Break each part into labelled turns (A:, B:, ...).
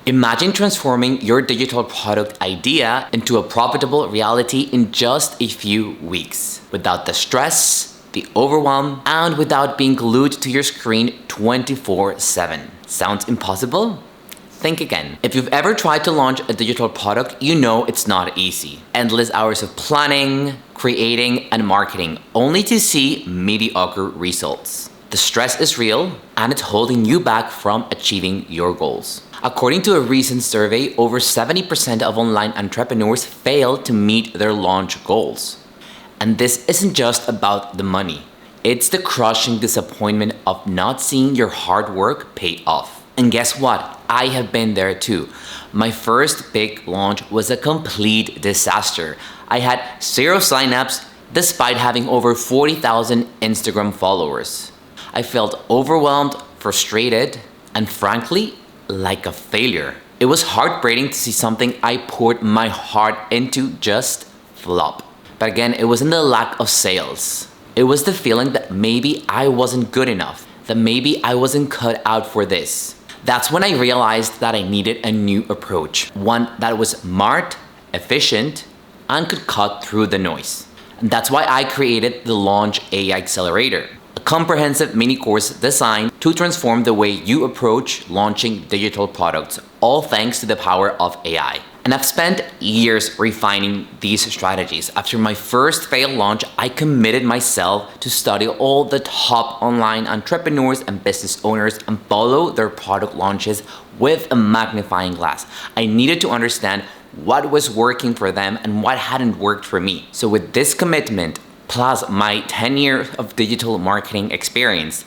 A: Imagine transforming your digital product idea into a profitable reality in just a few weeks, without the stress, the overwhelm, and without being glued to your screen 24/7. Sounds impossible? Think again. If you've ever tried to launch a digital product, you know it's not easy. Endless hours of planning, creating, and marketing, only to see mediocre results. The stress is real, and it's holding you back from achieving your goals. According to a recent survey, over 70% of online entrepreneurs fail to meet their launch goals. And this isn't just about the money. It's the crushing disappointment of not seeing your hard work pay off. And guess what? I have been there too. My first big launch was a complete disaster. I had 0 signups despite having over 40,000 Instagram followers. I felt overwhelmed, frustrated, and frankly, like a failure. It was heartbreaking to see something I poured my heart into just flop. But again, it wasn't the lack of sales. It was the feeling that maybe I wasn't good enough, that maybe I wasn't cut out for this. That's when I realized that I needed a new approach, one that was smart, efficient, and could cut through the noise. And that's why I created the Launch AI-ccelerator, a comprehensive mini course designed to transform the way you approach launching digital products, all thanks to the power of AI. And I've spent years refining these strategies. After my first failed launch, I committed myself to study all the top online entrepreneurs and business owners and follow their product launches with a magnifying glass. I needed to understand what was working for them and what hadn't worked for me. So with this commitment, plus my 10 years of digital marketing experience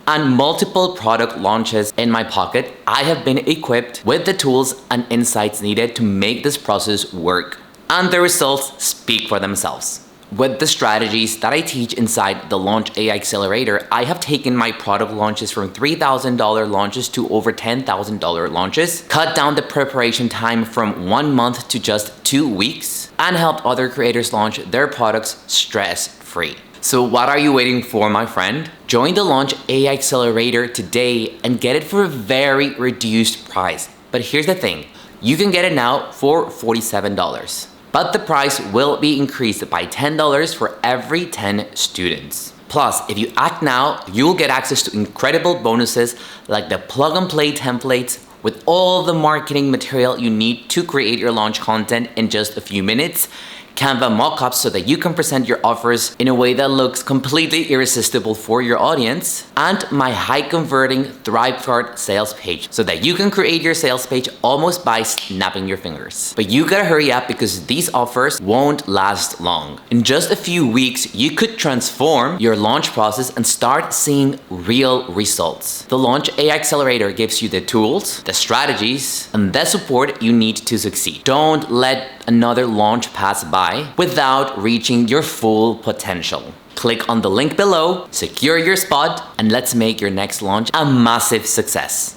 A: and multiple product launches in my pocket, I have been equipped with the tools and insights needed to make this process work. And the results speak for themselves. With the strategies that I teach inside the Launch AI-ccelerator, I have taken my product launches from $3,000 launches to over $10,000 launches, cut down the preparation time from 1 month to just 2 weeks, and helped other creators launch their products stress-free. So what are you waiting for, my friend? Join the Launch AI-ccelerator today and get it for a very reduced price. But here's the thing, you can get it now for $47. But the price will be increased by $10 for every 10 students. Plus, if you act now, you'll get access to incredible bonuses like the plug-and-play templates with all the marketing material you need to create your launch content in just a few minutes, Canva mockups so that you can present your offers in a way that looks completely irresistible for your audience, and my high-converting Thrive Card sales page so that you can create your sales page almost by snapping your fingers. But you gotta hurry up because these offers won't last long. In just a few weeks, you could transform your launch process and start seeing real results. The Launch AI-ccelerator gives you the tools, the strategies, and the support you need to succeed. Don't let another launch pass by without reaching your full potential. Click on the link below, secure your spot, and let's make your next launch a massive success.